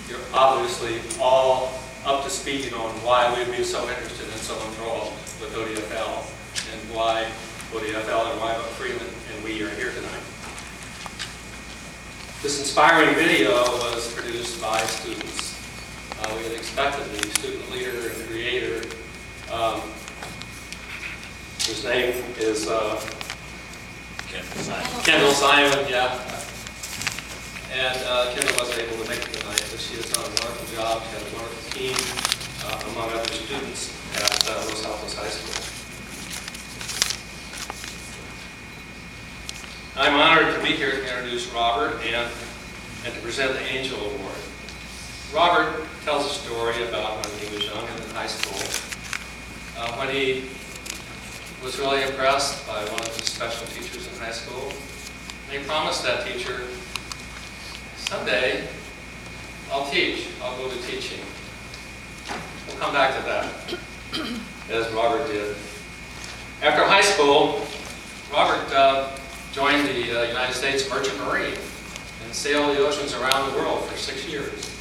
you're obviously all up to speed on why we'd be so interested and so enthralled with ODFL, and why ODFL and why Freeman and we are here tonight. This inspiring video was produced by students. We had expected the student leader and creator, whose name is Kendall Simon, yeah. And Kendall wasn't able to make it tonight, but she has done a wonderful job. She had a wonderful team, among other students at Los Altos High School. I'm honored to be here to introduce Robert and to present the Angel Award. Robert tells a story about when he was young and in high school, when he was really impressed by one of his special teachers in high school. And he promised that teacher, someday I'll teach, I'll go to teaching. We'll come back to that, as Robert did. After high school, Robert joined the United States Merchant Marine and sailed the oceans around the world for 6 years.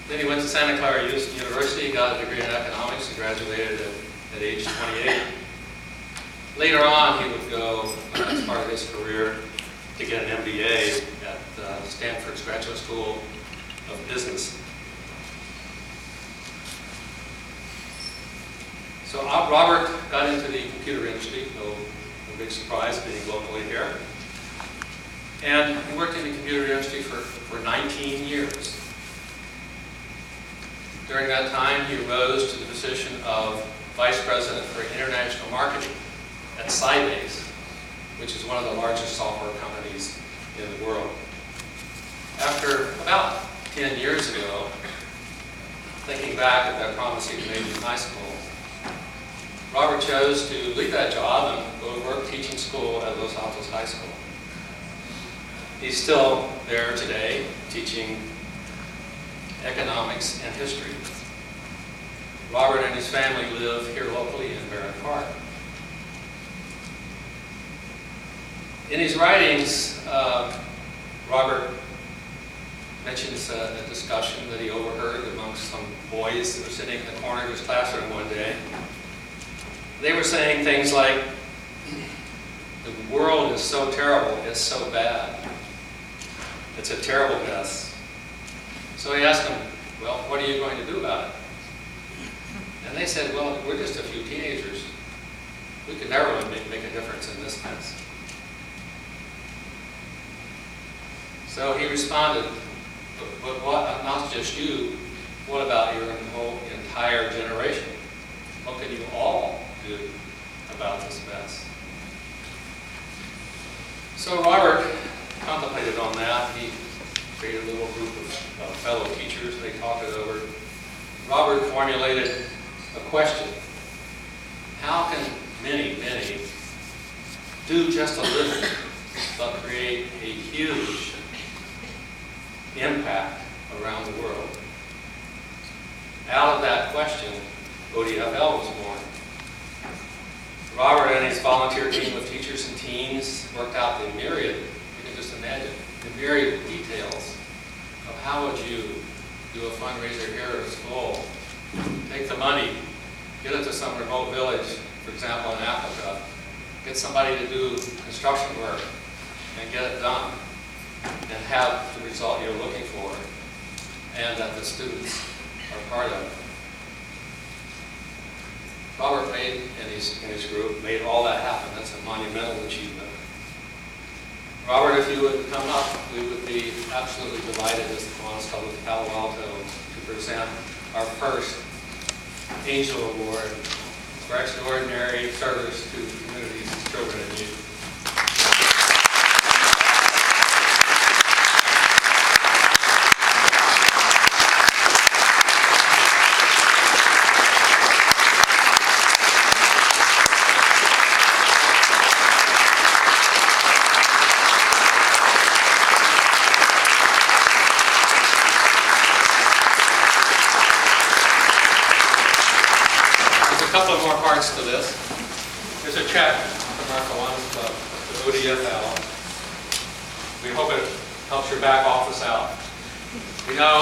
Then he went to Santa Clara University, got a degree in economics, and graduated at age 28. Later on, he would go, as part of his career, to get an MBA at Stanford's Graduate School of Business. So Robert got into the computer industry, no big surprise being locally here. And he worked in the computer industry for 19 years. During that time, he rose to the position of Vice President for International Marketing at Sybase, which is one of the largest software companies in the world. After about 10 years ago, thinking back at that promise he made in high school, Robert chose to leave that job and go to work teaching school at Los Altos High School. He's still there today, teaching economics and history. Robert and his family live here locally in Barron Park. In his writings, Robert mentions a discussion that he overheard amongst some boys that were sitting in the corner of his classroom one day. They were saying things like, the world is so terrible, it's so bad. It's a terrible mess. So he asked them, well, what are you going to do about it? And they said, well, we're just a few teenagers. We could never make a difference in this mess. So he responded, but what, not just you, what about your whole entire generation? What can you all do about this mess? So Robert contemplated on that. He created a little group of fellow teachers. They talked it over. Robert formulated a question. How can many do just a little, but create a huge impact around the world? Out of that question, ODFL was born. Robert and his volunteer team of teachers and teens worked out the myriad, you can just imagine, the myriad details of how would you do a fundraiser here at school, take the money, get it to some remote village, for example in Africa, get somebody to do construction work and get it done, and have the result you're looking for, and that the students are part of. Robert made, in his group, made all that happen. That's a monumental achievement. Robert, if you would come up, we would be absolutely delighted as the Kiwanis Club of Palo Alto to present our first Angel Award for extraordinary service to the community's children and youth. A couple of more parts to this. There's a check from our Kiwanis Club to ODFL. We hope it helps your back office out. You know,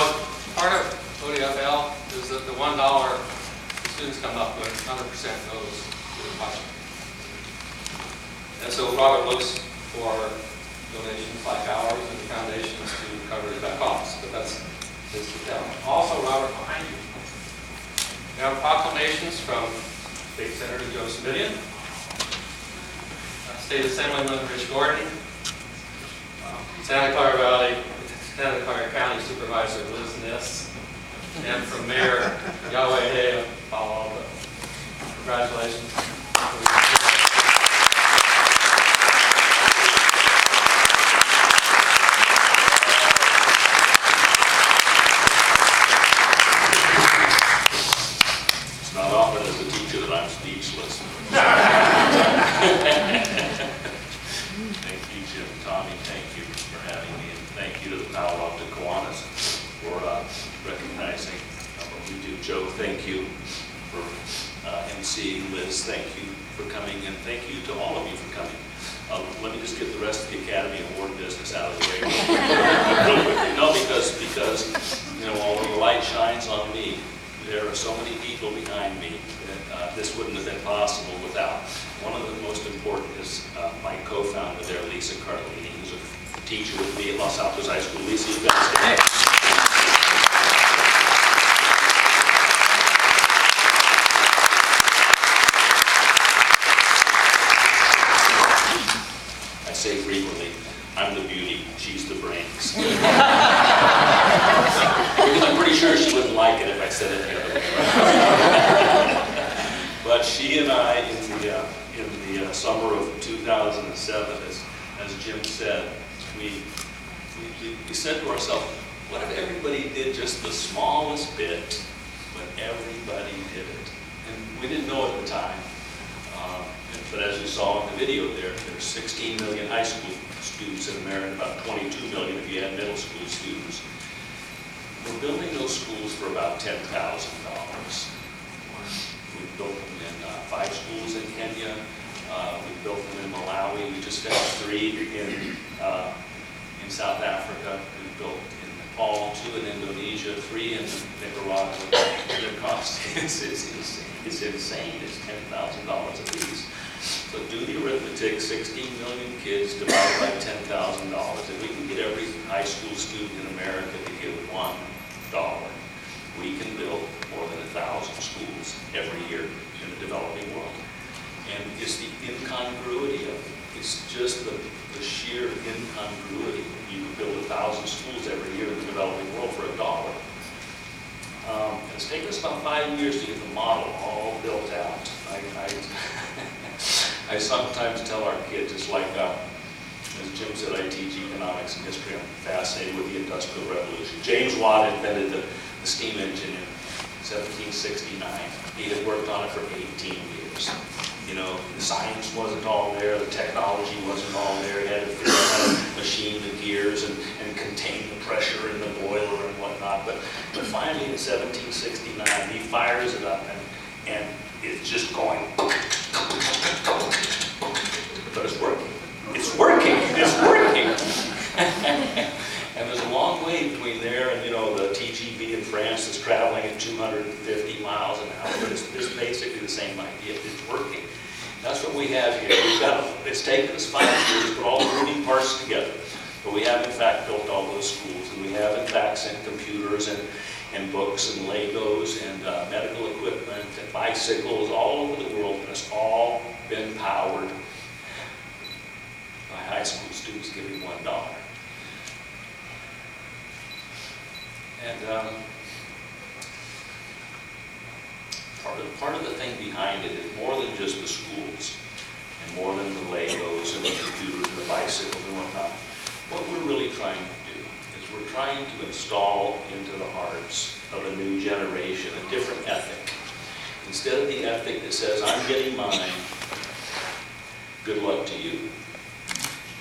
part of ODFL is that the $1 the students come up with, 100% goes to the budget. And so Robert looks for donations like ours and foundations to cover that cost, but that's his detail. Also, Robert, behind you, we have proclamations from State Senator Joe Smidian, State Assemblyman Rich Gordon, Santa Clara County Supervisor Liz Ness, and from Mayor Yahweh Hea Palo Alto. Congratulations. It's not often as a teacher that I'm speechless. Thank you, Jim. Tommy, thank you for having me, and thank you to the Palo Alto Kiwanis for recognizing what we do. Joe, thank you for emceeing. Liz, thank you for coming, and thank you to all of you for coming. Let me just get the rest of the Academy Award business out of the way real quickly. No, because you know, although the light shines on me, there are so many people behind me that this wouldn't have been possible without. One of the most important is my co-founder there, Lisa Carlini, who's a teacher with me at Los Altos High School. Lisa, you've got to stay. I say frequently, I'm the beauty, she's the brains. Because I'm pretty sure she wouldn't like it if I said it the other way. But she and I, in the summer of 2007, as Jim said, we said to ourselves, what if everybody did just the smallest bit, but everybody did it? And we didn't know at the time. But as you saw in the video there's 16 million high school students in America, about 22 million if you add middle school students. We're building those schools for about $10,000. We've built them in 5 schools in Kenya. We've built them in Malawi. We just finished 3 in South Africa. We've built in Nepal, 2 in Indonesia, 3 in Nicaragua. The cost is insane. It's insane. It's $10,000 a piece. So do the arithmetic, 16 million kids divided by $10,000. If we can get every high school student in America to give $1, we can build more than 1,000 schools every year in the developing world. And it's the incongruity of it. It's just the sheer incongruity. You can build 1,000 schools every year in the developing world for $1. It's taken us about 5 years to get the model all built out. I sometimes tell our kids, it's like, as Jim said, I teach economics and history. I'm fascinated with the Industrial Revolution. James Watt invented the steam engine in 1769. He had worked on it for 18 years. You know, the science wasn't all there, the technology wasn't all there. He had to figure out how to machine the gears and contain the pressure in the boiler and whatnot. But finally in 1769, he fires it up and it's just going, but it's working. It's working, it's working. And there's a long way between there and, you know, the TGV in France that's traveling at 250 miles an hour, but it's basically the same idea. It's working. That's what we have here. It's taken us 5 years to put all the moving parts together. But we have, in fact, built all those schools. And we have, in fact, sent computers and books and Legos and medical equipment and bicycles all over the world. And it's all been powered by high school students giving $1. And part of the thing behind it is more than just the schools and more than the Legos and the computers and the bicycles and whatnot. What we're really trying to do is we're trying to install into the hearts of a new generation a different ethic. Instead of the ethic that says, I'm getting mine, good luck to you.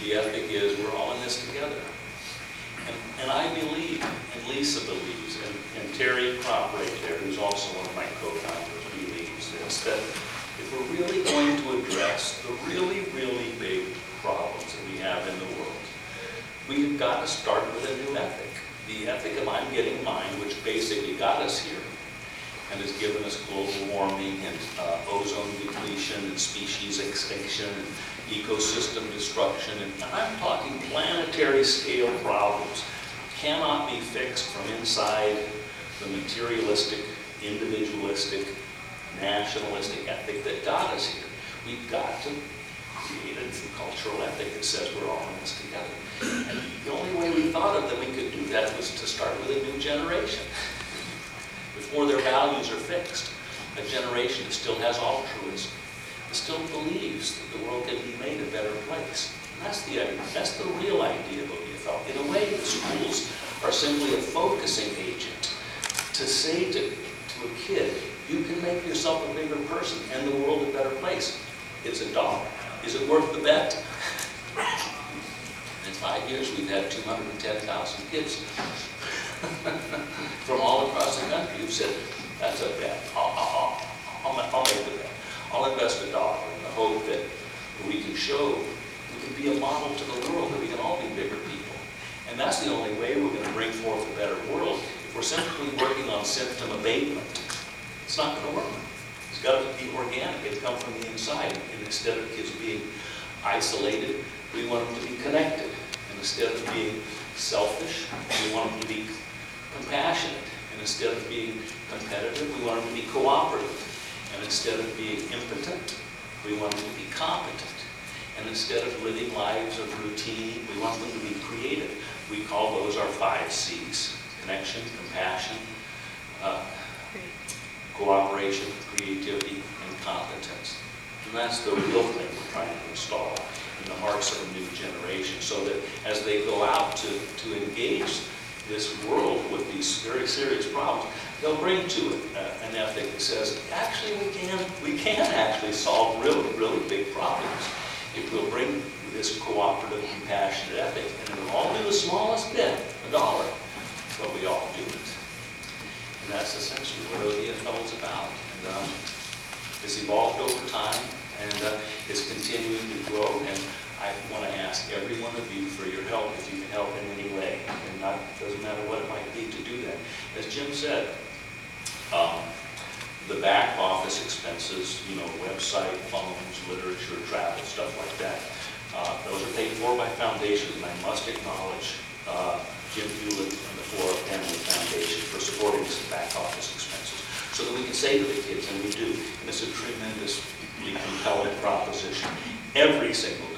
The ethic is, we're all in this together. And I believe, and Lisa believes, and Terry Kropp right there, who's also one of my co-founders, believes this, that if we're really going to address the really, really big problems that we have in the world, we've got to start with a new ethic. The the ethic of I'm getting mine, which basically got us here and has given us global warming and ozone depletion and species extinction and ecosystem destruction. And I'm talking planetary scale problems cannot be fixed from inside the materialistic, individualistic, nationalistic ethic that got us here. We've got to create a cultural ethic that says we're all in this together. And the only way we thought of that we could do that was to start with a new generation. Before their values are fixed, a generation that still has altruism, that still believes that the world can be made a better place. And that's the idea. That's the real idea of ODFL. In a way, the schools are simply a focusing agent to say to a kid, you can make yourself a bigger person and the world a better place. It's $1. Is it worth the bet? In 5 years, we've had 210,000 kids from all across the country who've said, that's a bet. I'll make the bet. I'll invest $1 in the hope that we can show, we can be a model to the world, that we can all be bigger people. And that's the only way we're going to bring forth a better world. If we're simply working on symptom abatement, it's not going to work. It's got to be organic. It's come from the inside. And instead of kids being isolated, we want them to be connected. And instead of being selfish, we want them to be compassionate. And instead of being competitive, we want them to be cooperative. And instead of being impotent, we want them to be competent. And instead of living lives of routine, we want them to be creative. We call those our 5 C's: connection, compassion, cooperation, creativity, and competence. And that's the real thing we're trying to install in the hearts of a new generation, so that as they go out to engage this world with these very serious problems, they'll bring to it an ethic that says, actually we can actually solve really, really big problems if we'll bring this cooperative, compassionate ethic, and it'll all do the smallest bit, $1, but we all do it. And that's essentially what ODFL is about. And it's evolved over time, and it's continuing to grow. And I want to ask every one of you for your help, if you can help in any way. And it doesn't matter what it might be to do that. As Jim said, the back office expenses, website, phones, literature, travel, stuff like that, those are paid for by foundations, and I must acknowledge Jim Hewlett and the Flora Family Foundation for supporting us in back office expenses, so that we can say to the kids, and we do, and it's a tremendously compelling proposition, every single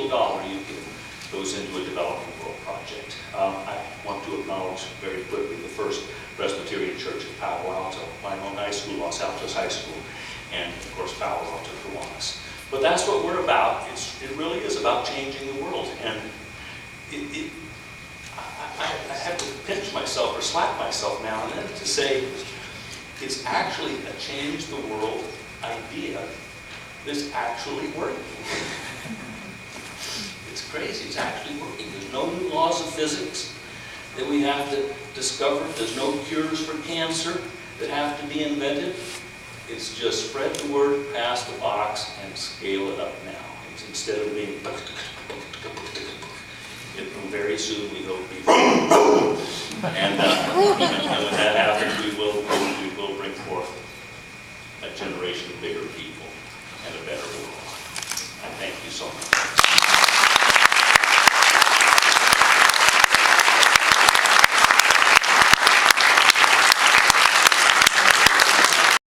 dollar you give goes into a developing world project. I want to acknowledge very quickly the First Presbyterian Church in Palo Alto, my own high school, Los Altos High School, and of course Palo Alto, Kiwanis. But that's what we're about. It really is about changing the world. And I have to pinch myself or slap myself now and then to say it's actually a change the world idea that's actually working. It's crazy. It's actually working. There's no new laws of physics that we have to discover. There's no cures for cancer that have to be invented. It's just spread the word, pass the box, and scale it up now. Instead of being, very soon we hope be